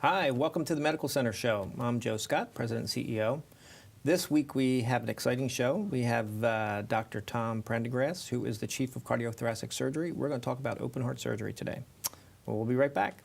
Hi, welcome to the Medical Center Show. I'm Joe Scott, President and CEO. This week we have an exciting show. We have Dr. Tom Prendergast, who is the Chief of Cardiothoracic Surgery. We're going to talk about open heart surgery today. Well, we'll be right back.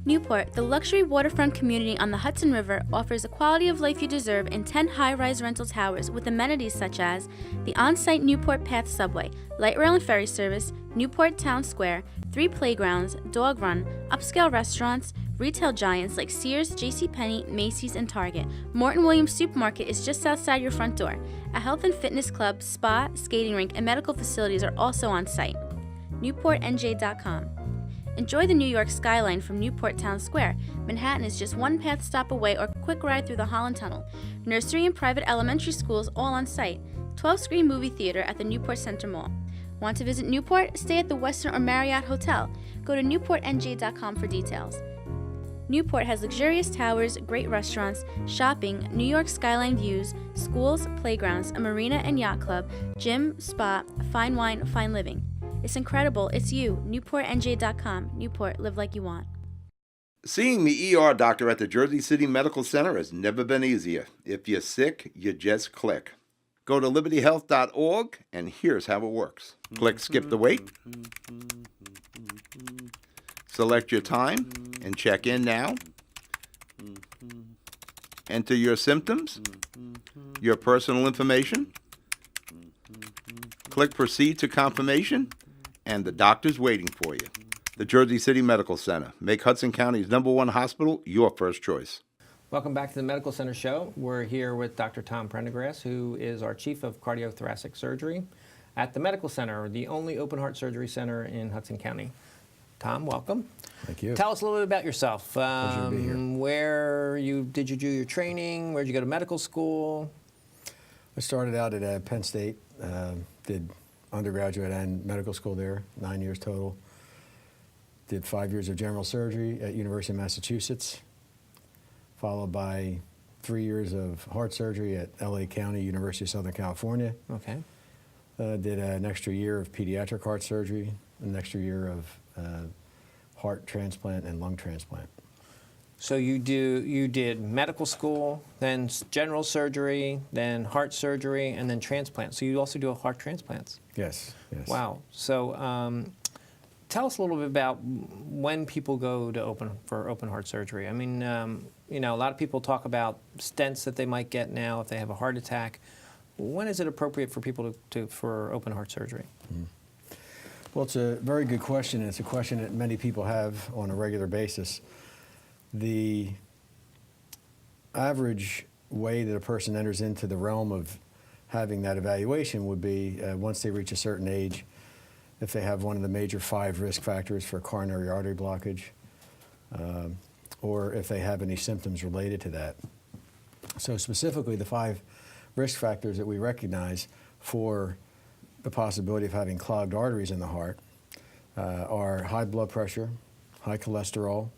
Newport, the luxury waterfront community on the Hudson River, offers the quality of life you deserve in 10 high-rise rental towers with amenities such as the on-site Newport Path subway, light rail and ferry service, Newport Town Square, 3 playgrounds, dog run, upscale restaurants, retail giants like Sears, JCPenney, Macy's, and Target. Morton Williams Supermarket is just outside your front door. A health and fitness club, spa, skating rink, and medical facilities are also on site. NewportNJ.com. Enjoy the New York skyline from Newport Town Square. Manhattan is just one path stop away or quick ride through the Holland Tunnel. Nursery and private elementary schools all on site. 12-screen movie theater at the Newport Center Mall. Want to visit Newport? Stay at the Westin or Marriott Hotel. Go to NewportNJ.com for details. Newport has luxurious towers, great restaurants, shopping, New York skyline views, schools, playgrounds, a marina and yacht club, gym, spa, fine wine, fine living. It's incredible. It's you. NewportNJ.com. Newport, live like you want. Seeing the ER doctor at the Jersey City Medical Center has never been easier. If you're sick, you just click. Go to libertyhealth.org, and here's how it works. Click Skip the Wait. Select your time and check in now. Enter your symptoms, your personal information. Click Proceed to Confirmation, and the doctor's waiting for you. The Jersey City Medical Center. Make Hudson County's #1 hospital your first choice. Welcome back to the Medical Center Show. We're here with Dr. Tom Prendergast, who is our Chief of Cardiothoracic Surgery at the Medical Center, the only open heart surgery center in Hudson County. Tom, welcome. Thank you. Tell us a little bit about yourself. Pleasure to be here. Where did you do your training? Where did you go to medical school? I started out at Penn State, did undergraduate and medical school there, 9 years total. Did 5 years of general surgery at University of Massachusetts, followed by 3 years of heart surgery at LA County, University of Southern California. Okay. Did an extra year of pediatric heart surgery, an extra year of heart transplant and lung transplant. So you did medical school, then general surgery, then heart surgery, and then transplant. So you also do heart transplants. Yes, yes. Wow. So tell us a little bit about when people go to open heart surgery. I mean, you know, a lot of people talk about stents that they might get now if they have a heart attack. When is it appropriate for people for open heart surgery? Mm-hmm. Well, it's a very good question. It's a question that many people have on a regular basis. The average way that a person enters into the realm of having that evaluation would be once they reach a certain age, if they have one of the major 5 risk factors for coronary artery blockage, or if they have any symptoms related to that. So specifically, the 5 risk factors that we recognize for the possibility of having clogged arteries in the heart are high blood pressure, high cholesterol,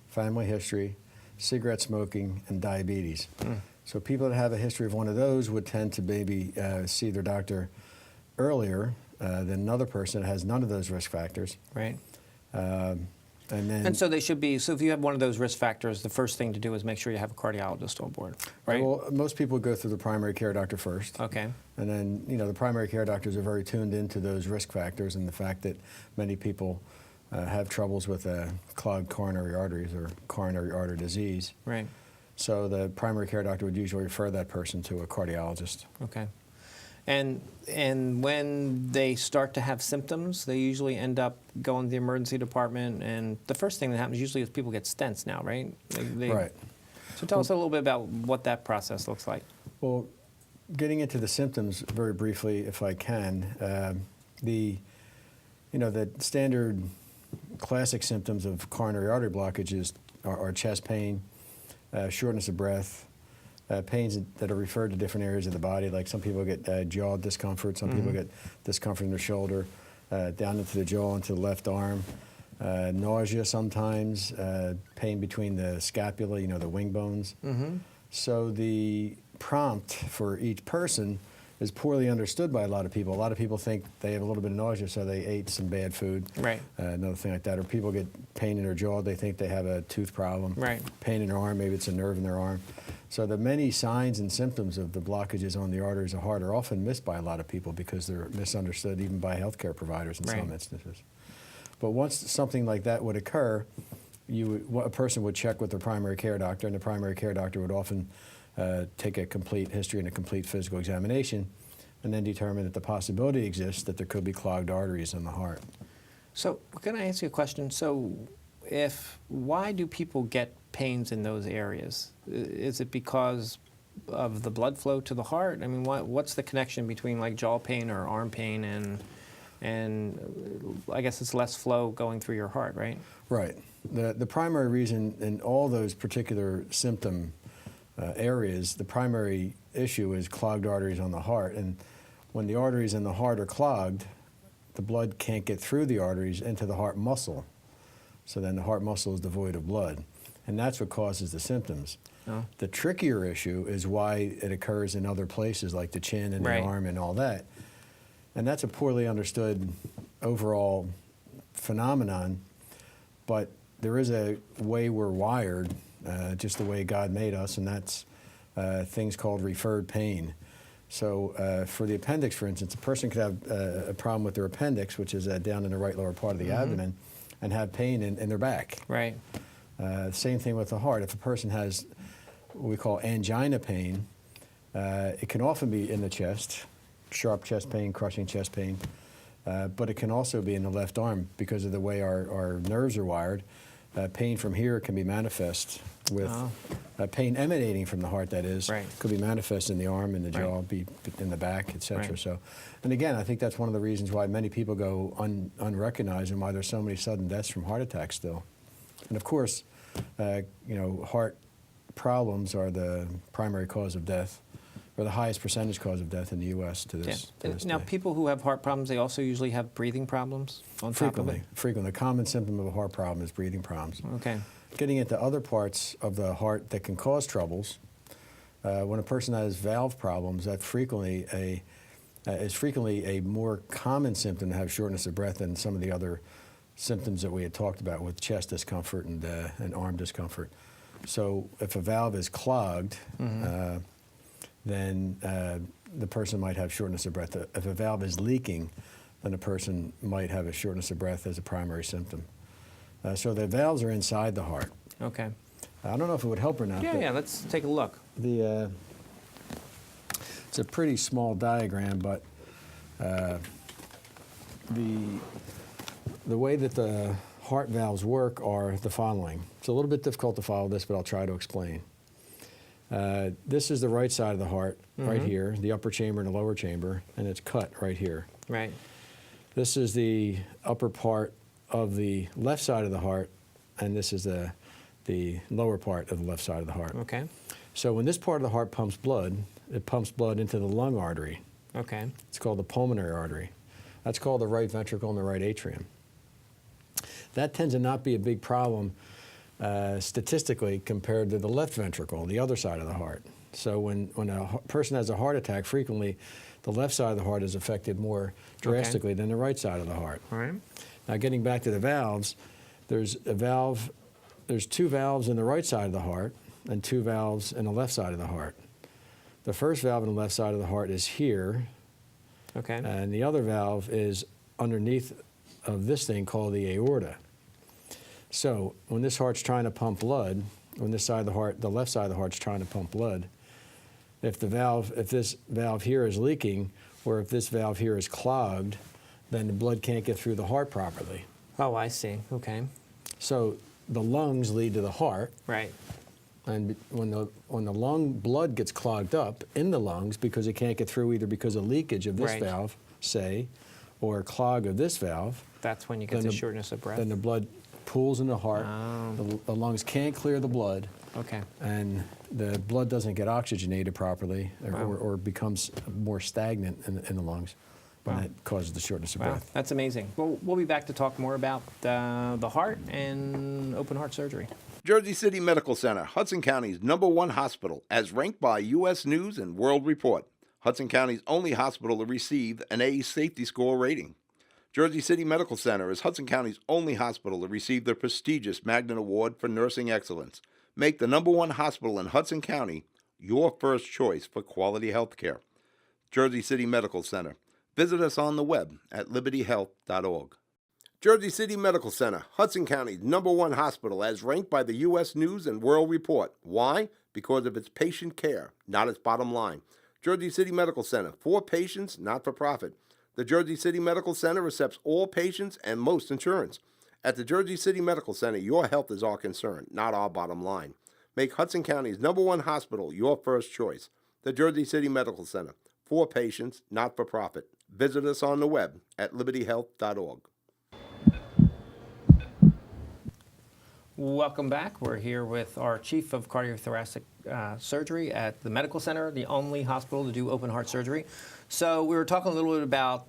family history, cigarette smoking, and diabetes. So people that have a history of one of those would tend to maybe see their doctor earlier than another person that has none of those risk factors. Right. And so they should be, so if you have one of those risk factors, the first thing to do is make sure you have a cardiologist on board, right? Well, most people go through the primary care doctor first. Okay. And then, you know, the primary care doctors are very tuned into those risk factors and the fact that many people have troubles with clogged coronary arteries or coronary artery disease. Right. So the primary care doctor would usually refer that person to a cardiologist. Okay. And when they start to have symptoms, they usually end up going to the emergency department, and the first thing that happens usually is people get stents now, right? Right. So tell us a little bit about what that process looks like. Well, getting into the symptoms very briefly, if I can, the standard classic symptoms of coronary artery blockages are chest pain, shortness of breath, pains that are referred to different areas of the body. Like some people get jaw discomfort, some people get discomfort in their shoulder, down into the jaw, into the left arm, nausea sometimes, pain between the scapula, the wing bones. So the prompt for each person is poorly understood by a lot of people. A lot of people think they have a little bit of nausea, so they ate some bad food. Right. Another thing like that. Or people get pain in their jaw, they think they have a tooth problem. Right. Pain in their arm, maybe it's a nerve in their arm. So the many signs and symptoms of the blockages on the arteries of the heart are often missed by a lot of people because they're misunderstood even by healthcare providers in Right. some instances. But once something like that would occur, a person would check with their primary care doctor, and the primary care doctor would often take a complete history and a complete physical examination, and then determine that the possibility exists that there could be clogged arteries in the heart. So can I ask you a question? So why do people get pains in those areas? Is it because of the blood flow to the heart? I mean, what's the connection between like jaw pain or arm pain and I guess it's less flow going through your heart, right? Right. The primary reason in all those particular symptom areas, the primary issue is clogged arteries on the heart. And when the arteries in the heart are clogged, the blood can't get through the arteries into the heart muscle. So then the heart muscle is devoid of blood. And that's what causes the symptoms. Oh. The trickier issue is why it occurs in other places like the chin and Right. the arm and all that. And that's a poorly understood overall phenomenon, but there is a way we're wired, just the way God made us, and that's things called referred pain. So for the appendix, for instance, a person could have a problem with their appendix, which is down in the right lower part of the abdomen, and have pain in their back. Right. Same thing with the heart. If a person has what we call angina pain, it can often be in the chest, sharp chest pain, crushing chest pain, but it can also be in the left arm because of the way our nerves are wired. Pain from here can be manifest with pain emanating from the heart, that is, Right. could be manifest in the arm, in the jaw, Right. be in the back, etc. Right. So, and again, I think that's one of the reasons why many people go unrecognized and why there's so many sudden deaths from heart attacks still. And of course, heart problems are the primary cause of death, or the highest percentage cause of death in the U.S. to this Now, day. people who have heart problems, they also usually have breathing problems on top of it? Frequently. A common symptom of a heart problem is breathing problems. Okay. Getting into other parts of the heart that can cause troubles, when a person has valve problems, that is frequently a more common symptom to have shortness of breath than some of the other symptoms that we had talked about with chest discomfort and arm discomfort. So if a valve is clogged, then the person might have shortness of breath. If a valve is leaking, then a person might have a shortness of breath as a primary symptom. So the valves are inside the heart. Okay. I don't know if it would help or not. Yeah, let's take a look. It's a pretty small diagram, but the way that the heart valves work are the following. It's a little bit difficult to follow this, but I'll try to explain. This is the right side of the heart, right here, the upper chamber and the lower chamber, and it's cut right here. Right. This is the upper part of the left side of the heart, and this is the lower part of the left side of the heart. Okay. So when this part of the heart pumps blood, it pumps blood into the lung artery. Okay. It's called the pulmonary artery. That's called the right ventricle and the right atrium. That tends to not be a big problem statistically compared to the left ventricle, the other side of the heart. So when a person has a heart attack, frequently the left side of the heart is affected more drastically than the right side of the heart. All right. Now getting back to the valves, there's two valves in the right side of the heart and two valves in the left side of the heart. The first valve in the left side of the heart is here, Okay. and the other valve is underneath of this thing called the aorta. So when this heart's trying to pump blood, when this side of the heart, the left side of the heart's trying to pump blood, if this valve here is leaking, or if this valve here is clogged, then the blood can't get through the heart properly. Oh, I see. Okay. So the lungs lead to the heart, Right. and when the lung blood gets clogged up in the lungs because it can't get through either because of leakage of this Right. valve, say, or clog of this valve, That's when you get then the shortness of breath. then the blood pools in the heart. Oh. The lungs can't clear the blood, Okay. and the blood doesn't get oxygenated properly Wow. or becomes more stagnant in the lungs, and Wow. that causes the shortness of Wow, breath. that's amazing. Well, we'll be back to talk more about the heart and open heart surgery. Jersey City Medical Center, Hudson County's #1 hospital, as ranked by U.S. News and World Report. Hudson County's only hospital to receive an A safety score rating. Jersey City Medical Center is Hudson County's only hospital to receive the prestigious Magnet Award for Nursing Excellence. Make the #1 hospital in Hudson County your first choice for quality health care. Jersey City Medical Center. Visit us on the web at libertyhealth.org. Jersey City Medical Center, Hudson County's #1 hospital as ranked by the U.S. News and World Report. Why? Because of its patient care, not its bottom line. Jersey City Medical Center, for patients, not for profit. The Jersey City Medical Center accepts all patients and most insurance. At the Jersey City Medical Center, your health is our concern, not our bottom line. Make Hudson County's #1 hospital your first choice. The Jersey City Medical Center, for patients, not for profit. Visit us on the web at libertyhealth.org. Welcome back. We're here with our Chief of Cardiothoracic Surgery at the Medical Center, the only hospital to do open heart surgery. So we were talking a little bit about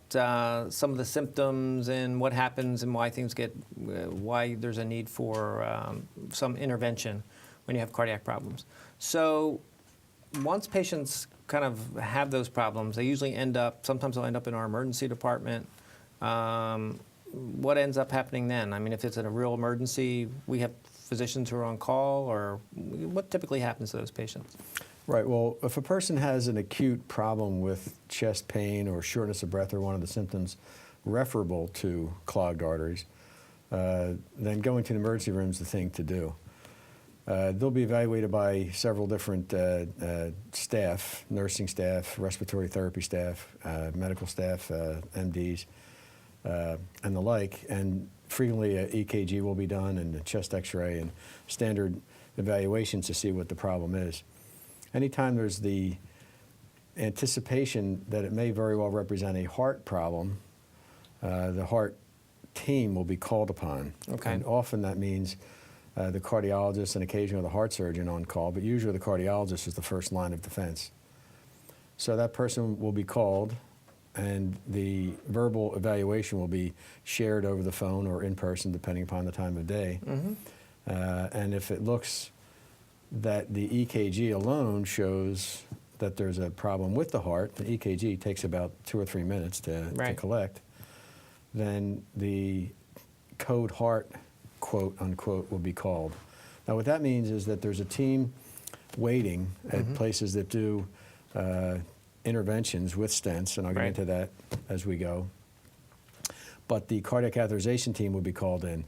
some of the symptoms and what happens and why things get, why there's a need for some intervention when you have cardiac problems. So once patients kind of have those problems, they usually sometimes they'll end up in our emergency department. What ends up happening then? I mean, if it's a real emergency, we have physicians who are on call, or what typically happens to those patients? Right. Well, if a person has an acute problem with chest pain or shortness of breath or one of the symptoms referable to clogged arteries, then going to the emergency room is the thing to do. They'll be evaluated by several different staff, nursing staff, respiratory therapy staff, medical staff, MDs, and the like. And frequently an EKG will be done and a chest x-ray and standard evaluations to see what the problem is. Anytime there's the anticipation that it may very well represent a heart problem, the heart team will be called upon. Okay. And often that means the cardiologist and occasionally the heart surgeon on call, but usually the cardiologist is the first line of defense. So that person will be called and the verbal evaluation will be shared over the phone or in person depending upon the time of day. Mm-hmm. And if it looks that the EKG alone shows that there's a problem with the heart, the EKG takes about 2 or 3 minutes to collect, then the code heart, quote unquote, will be called. Now what that means is that there's a team waiting at places that do interventions with stents, and I'll get into that as we go. But the cardiac catheterization team will be called in.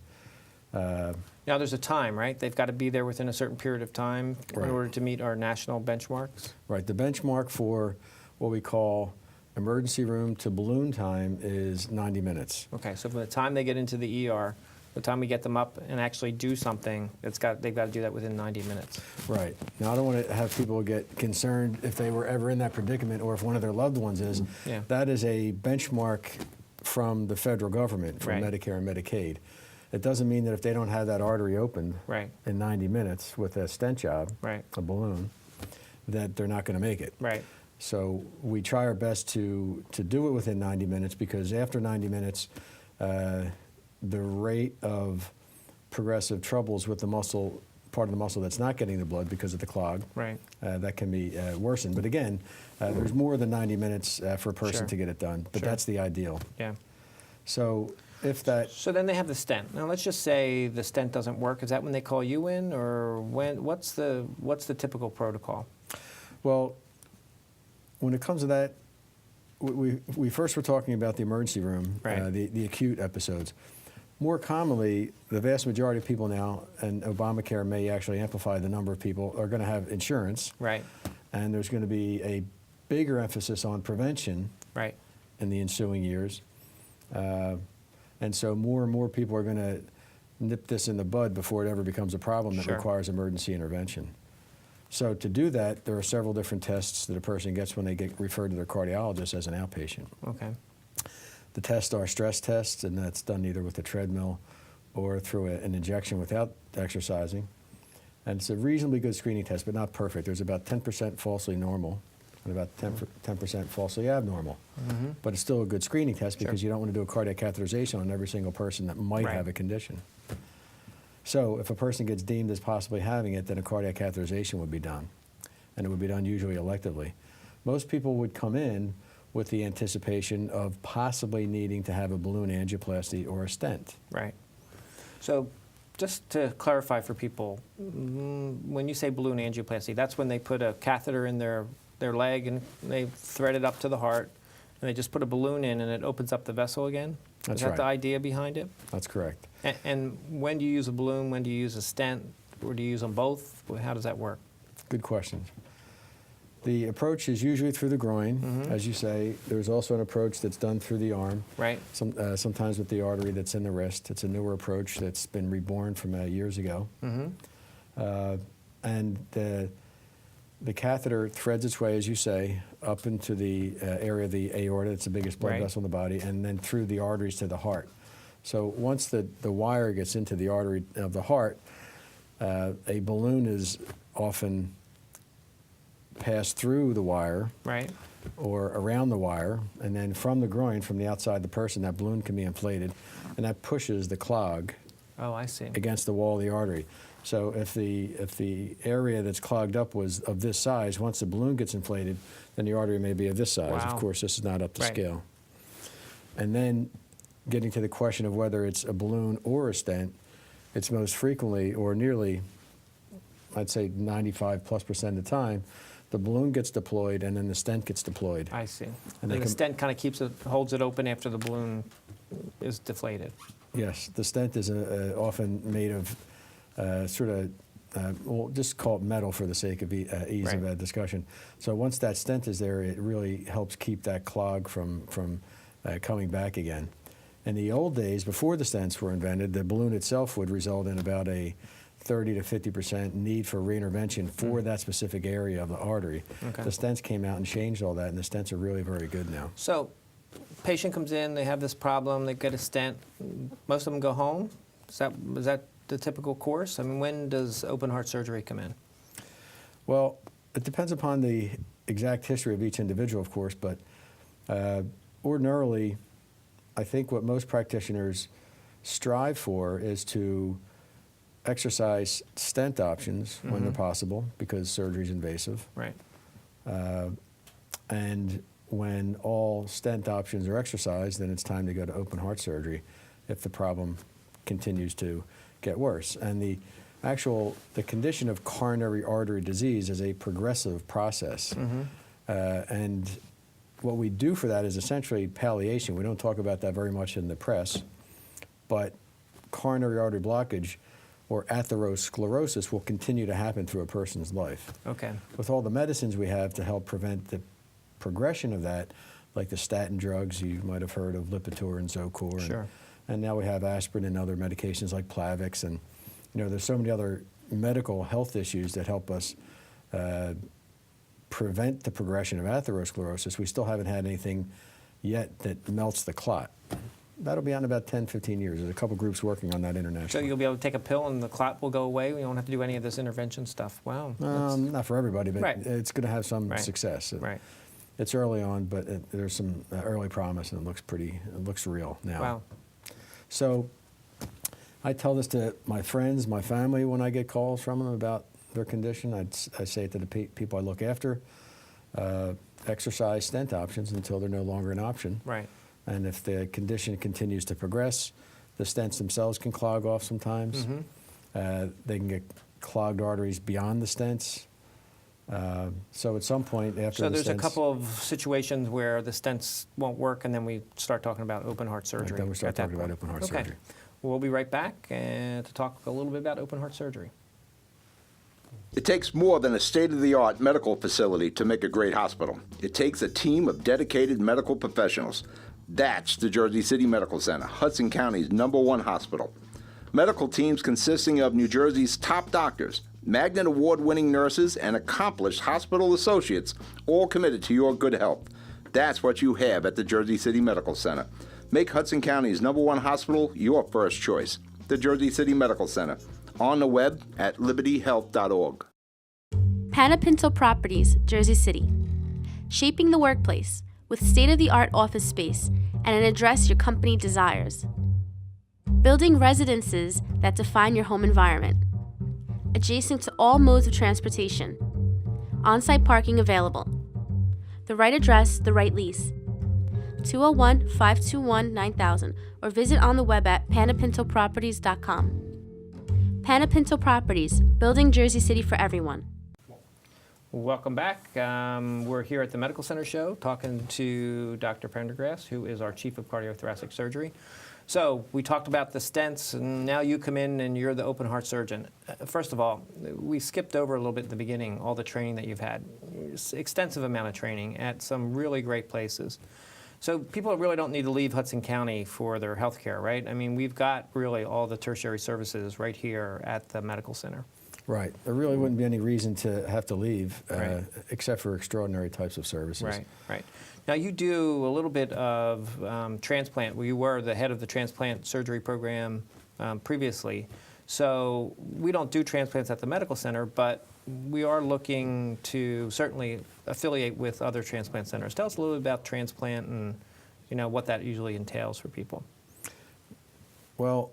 Now there's a time, right? They've got to be there within a certain period of time in order to meet our national benchmarks? Right. The benchmark for what we call emergency room to balloon time is 90 minutes. Okay, so from the time they get into the ER, the time we get them up and actually do something, they've got to do that within 90 minutes. Right. Now I don't want to have people get concerned if they were ever in that predicament or if one of their loved ones is. Yeah. That is a benchmark from the federal government, from Medicare and Medicaid. It doesn't mean that if they don't have that artery opened in 90 minutes with a stent job, a balloon, that they're not going to make it. Right. So we try our best to do it within 90 minutes because after 90 minutes, the rate of progressive troubles with the muscle, part of the muscle that's not getting the blood because of the clog, that can be worsened. But again, there's more than 90 minutes for a person to get it done, but that's the ideal. Yeah. So if that... So then they have the stent. Now let's just say the stent doesn't work. Is that when they call you in, or when? What's the typical protocol? Well, when it comes to that, we first were talking about the emergency room, the acute episodes. More commonly, the vast majority of people now, and Obamacare may actually amplify the number of people, are going to have insurance. Right. And there's going to be a bigger emphasis on prevention in the ensuing years. And so more and more people are going to nip this in the bud before it ever becomes a problem that requires emergency intervention. So to do that, there are several different tests that a person gets when they get referred to their cardiologist as an outpatient. Okay. The tests are stress tests, and that's done either with a treadmill or through an injection without exercising. And it's a reasonably good screening test, but not perfect. There's about 10% falsely normal and about 10% falsely abnormal. But it's still a good screening test because you don't want to do a cardiac catheterization on every single person that might have a condition. So if a person gets deemed as possibly having it, then a cardiac catheterization would be done. And it would be done usually electively. most people would come in with the anticipation of possibly needing to have a balloon angioplasty or a stent. Right. So just to clarify for people, when you say balloon angioplasty, that's when they put a catheter in their leg and they thread it up to the heart, and they just put a balloon in and it opens up the vessel again? That's Is that right. the idea behind it? That's correct. And when do you use a balloon? When do you use a stent? Or do you use them both? How does that work? Good question. The approach is usually through the groin, as you say. There's also an approach that's done through the arm. Right. Sometimes with the artery that's in the wrist. It's a newer approach that's been reborn from years ago. And the catheter threads its way, as you say, up into the area of the aorta. It's the biggest blood Right. vessel in the body, and then through the arteries to the heart. So once the wire gets into the artery of the heart, a balloon is often passed through the wire Right. or around the wire, and then from the groin, from the outside of the person, that balloon can be inflated, and that pushes the clog Oh, I see. against the wall of the artery. So if the area that's clogged up was of this size, once the balloon gets inflated, then the artery may be of this size. Wow. Of course, this is not up to Right. scale. And then getting to the question of whether it's a balloon or a stent, it's most frequently, or nearly, I'd say 95+% of the time, the balloon gets deployed and then the stent gets deployed. I see. And And they the can- stent kind of holds it open after the balloon is deflated. Yes, the stent is often made of we'll just call it metal for the sake of ease Right. of discussion. So once that stent is there, it really helps keep that clog from coming back again. In the old days, before the stents were invented, the balloon itself would result in about a 30 to 50% need for reintervention for that specific area of the artery. Okay. The stents came out and changed all that, and the stents are really very good now. So, patient comes in, they have this problem, they get a stent. Most of them go home. Is that the typical course? I mean, when does open heart surgery come in? Well, it depends upon the exact history of each individual, of course, but ordinarily, I think what most practitioners strive for is to exercise stent options when they're possible, because surgery is invasive. Right. And when all stent options are exercised, then it's time to go to open heart surgery if the problem continues to get worse. And the condition of coronary artery disease is a progressive process. And what we do for that is essentially palliation. We don't talk about that very much in the press, but coronary artery blockage or atherosclerosis will continue to happen through a person's life. Okay. With all the medicines we have to help prevent the progression of that, like the statin drugs, you might have heard of Lipitor and Zocor. Sure. And now we have aspirin and other medications like Plavix, and there's so many other medical health issues that help us prevent the progression of atherosclerosis. We still haven't had anything yet that melts the clot. That'll be out in about 10, 15 years. There's a couple groups working on that So internationally. you'll be able to take a pill and the clot will go away? We don't have to do any of this intervention stuff? Wow. Not for everybody, but Right. it's going to have some Right. success. Right. It's early on, but there's some early promise, and it looks real now. Wow. So I tell this to my friends, my family, when I get calls from them about their condition. I say it to the people I look after, exercise stent options until they're no longer an option. Right. And if the condition continues to progress, the stents themselves can clog off sometimes. They can get clogged arteries beyond the stents. So at some point after So the there's a stents, couple of situations where the stents won't work, and then we start talking about open heart surgery. then we start at that talking about point. open heart Okay. surgery. We'll be right back to talk a little bit about open heart surgery. It takes more than a state-of-the-art medical facility to make a great hospital. It takes a team of dedicated medical professionals. That's the Jersey City Medical Center, Hudson County's #1 hospital. Medical teams consisting of New Jersey's top doctors, Magnet Award-winning nurses, and accomplished hospital associates, all committed to your good health. That's what you have at the Jersey City Medical Center. Make Hudson County's #1 hospital your first choice. The Jersey City Medical Center. On the web at libertyhealth.org. Panapinto Properties, Jersey City. Shaping the workplace with state-of-the-art office space and an address your company desires. Building residences that define your home environment. Adjacent to all modes of transportation. On-site parking available. The right address, the right lease. 201-521-9000 or visit on the web at panapintoproperties.com. Panapinto Properties, building Jersey City for everyone. Welcome back. We're here at the Medical Center show talking to Dr. Prendergast, who is our Chief of Cardiothoracic Surgery. So we talked about the stents, and now you come in and you're the open heart surgeon. First of all, we skipped over a little bit at the beginning, all the training that you've had. Extensive amount of training at some really great places. So people really don't need to leave Hudson County for their health care, right? I mean, we've got really all the tertiary services right here at the Medical Center. Right. There really wouldn't be any reason to have to leave, Right. except for extraordinary types of services. Right, right. Now you do a little bit of transplant. You were the head of the transplant surgery program previously. So we don't do transplants at the Medical Center, but we are looking to certainly affiliate with other transplant centers. Tell us a little bit about transplant and what that usually entails for people. Well,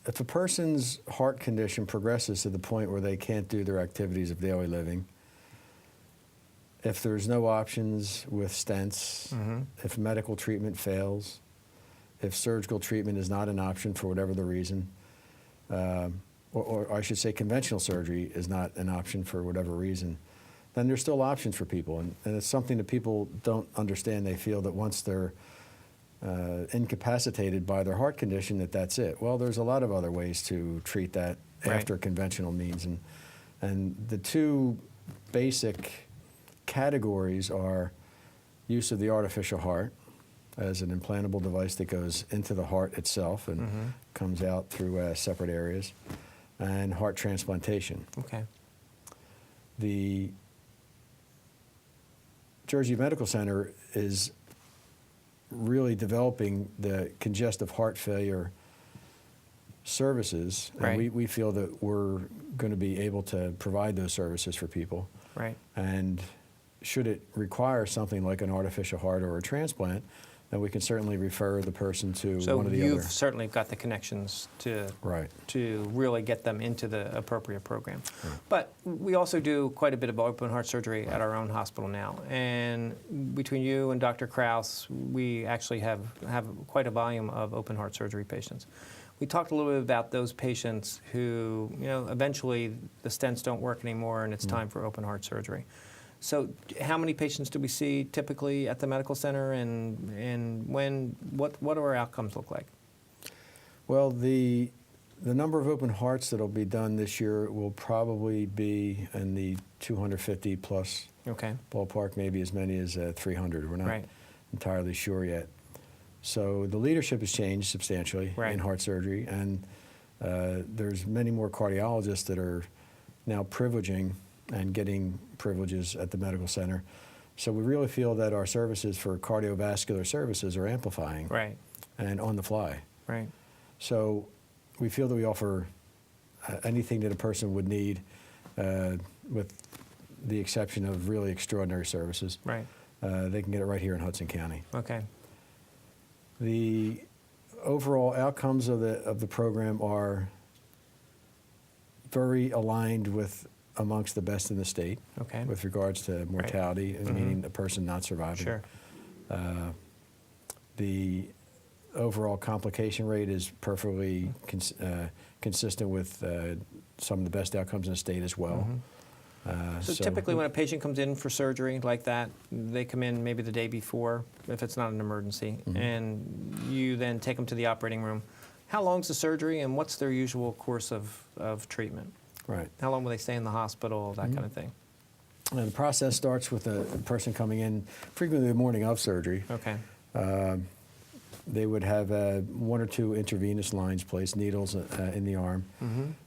if a person's heart condition progresses to the point where they can't do their activities of daily living, if there's no options with stents, if medical treatment fails, if surgical treatment is not an option for whatever the reason, or I should say conventional surgery is not an option for whatever reason, then there's still options for people. And it's something that people don't understand. They feel that once they're incapacitated by their heart condition, that's it. Well, there's a lot of other ways to treat that after conventional means. And the two basic categories are use of the artificial heart as an implantable device that goes into the heart itself and comes out through separate areas, and heart transplantation. Okay. The Jersey Medical Center is really developing the congestive heart failure services, and Right. we feel that we're going to be able to provide those services for people. Right. And should it require something like an artificial heart or a transplant, then we can certainly refer the person to So one of the you've other. certainly got the connections to Right. to really get them into the appropriate program. But we also do quite a bit of open heart surgery at our own hospital now. And between you and Dr. Kraus, we actually have quite a volume of open heart surgery patients. We talked a little bit about those patients who, eventually the stents don't work anymore and it's time for open heart surgery. So how many patients do we see typically at the medical center, and what do our outcomes look like? Well, the number of open hearts that'll be done this year will probably be in the 250 plus Okay. ballpark, maybe as many as 300. We're not Right. entirely sure yet. So the leadership has changed substantially Right. in heart surgery, and there's many more cardiologists that are now privileging and getting privileges at the medical center. So we really feel that our services for cardiovascular services are amplifying Right. and on the fly. Right. So we feel that we offer anything that a person would need, with the exception of really extraordinary services. Right. They can get it right here in Hudson County. Okay. The overall outcomes of the program are very aligned with amongst the best in the state. Okay. With regards to mortality, meaning a person not surviving. Sure. The overall complication rate is perfectly consistent with some of the best outcomes in the state as well. So typically when a patient comes in for surgery like that, they come in maybe the day before, if it's not an emergency, and you then take them to the operating room. How long's the surgery, and what's their usual course of treatment? Right. How long will they stay in the hospital, that kind of thing? And the process starts with a person coming in frequently the morning of surgery. Okay. They would have one or two intravenous lines placed, needles in the arm.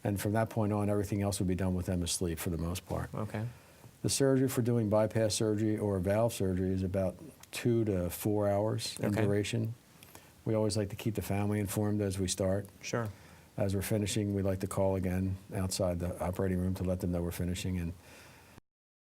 And from that point on, everything else would be done with them asleep for the most part. Okay. The surgery for doing bypass surgery or valve surgery is about 2 to 4 hours in Okay. duration. We always like to keep the family informed as we start. Sure. As we're finishing, we like to call again outside the operating room to let them know we're finishing. And